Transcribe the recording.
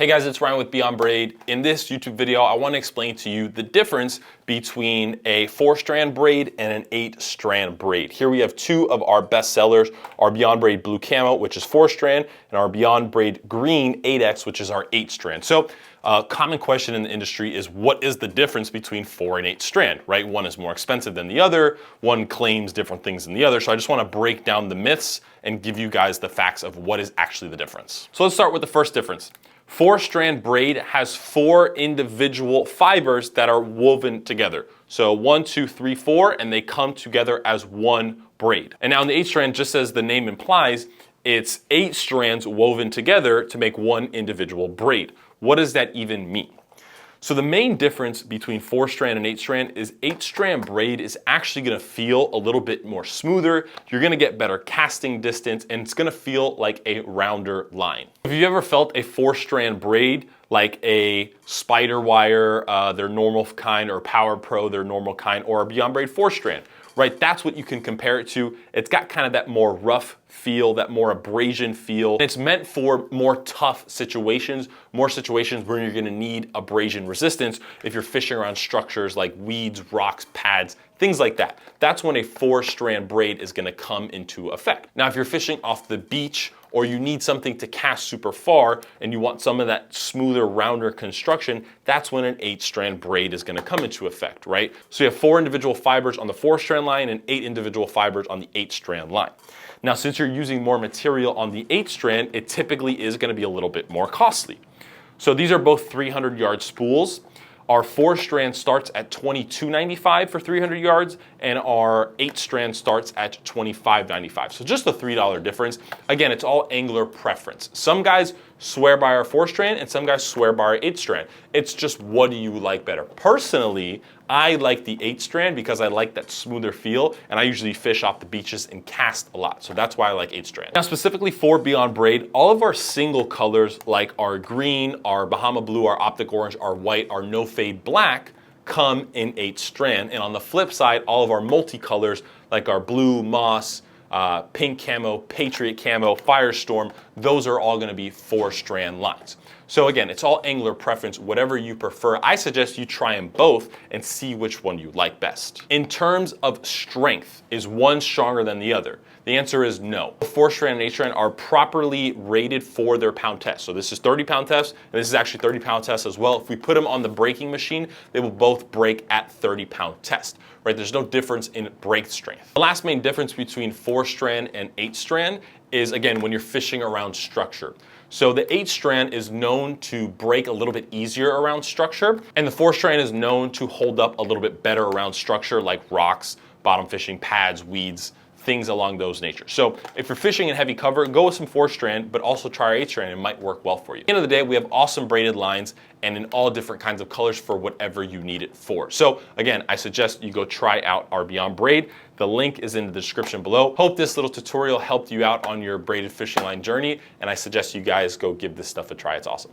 Hey guys, it's Ryan with Beyond Braid. In this YouTube video, I want to explain to you the difference between a 4-strand braid and an 8-strand braid. Here we have two of our best sellers, our Beyond Braid Blue Camo, which is 4-strand, and our Beyond Braid Green 8X, which is our 8-strand. So a common question in the industry is what is the difference between 4 and 8-strand, right? One is more expensive than the other, one claims different things than the other. So I just want to break down the myths and give you guys the facts of what is actually the difference. So let's start with the first difference. 4-strand braid has 4 individual fibers that are woven together. So 1, 2, 3, 4, and they come together as one braid. And now in the 8-strand, just as the name implies, it's 8 strands woven together to make one individual braid. What does that even mean? So the main difference between 4-strand and 8-strand is 8-strand braid is actually gonna feel a little bit more smoother. You're gonna get better casting distance and it's gonna feel like a rounder line. If you've ever felt a 4-strand braid, like a Spider Wire, their normal kind, or Power Pro, their normal kind, or a Beyond Braid 4-strand, right? That's what you can compare it to. It's got kind of that more rough feel, that more abrasion feel. And it's meant for more tough situations, more situations where you're gonna need abrasion resistance if you're fishing around structures like weeds, rocks, pads, things like that. That's when a 4-strand braid is gonna come into effect. Now, if you're fishing off the beach or you need something to cast super far and you want some of that smoother, rounder construction, that's when an 8-strand braid is gonna come into effect, right? So you have 4 individual fibers on the 4-strand line and 8 individual fibers on the 8-strand line. Now, since you're using more material on the 8-strand, it typically is gonna be a little bit more costly. So these are both 300-yard spools. Our 4-strand starts at $22.95 for 300 yards, and our 8-strand starts at $25.95. So just a $3 difference. Again, it's all angler preference. Some guys swear by our 4-strand and some guys swear by our 8-strand. It's just, what do you like better? Personally, I like the 8-strand because I like that smoother feel, and I usually fish off the beaches and cast a lot. So that's why I like 8-strand. Now, specifically for Beyond Braid, all of our single colors, like our green, our Bahama blue, our optic orange, our white, our no fade black, come in 8-strand. And on the flip side, all of our multicolors, like our blue, moss, pink camo, patriot camo, firestorm, those are all gonna be 4-strand lines. So again, it's all angler preference, whatever you prefer. I suggest you try them both and see which one you like best. In terms of strength, is one stronger than the other? The answer is no. 4-strand and 8-strand are properly rated for their pound test. So this is 30-pound test, and this is actually 30-pound test as well. If we put them on the breaking machine, they will both break at 30-pound test, right? There's no difference in break strength. The last main difference between 4-strand and 8-strand is, again, when you're fishing around structure. So the 8-strand is known to break a little bit easier around structure, and the 4-strand is known to hold up a little bit better around structure like rocks, bottom fishing, pads, weeds, things along those natures. So if you're fishing in heavy cover, go with some 4-strand, but also try our 8-strand. It might work well for you. At the end of the day, we have awesome braided lines and in all different kinds of colors for whatever you need it for. So again, I suggest you go try out our Beyond Braid. The link is in the description below. Hope this little tutorial helped you out on your braided fishing line journey, and I suggest you guys go give this stuff a try. It's awesome.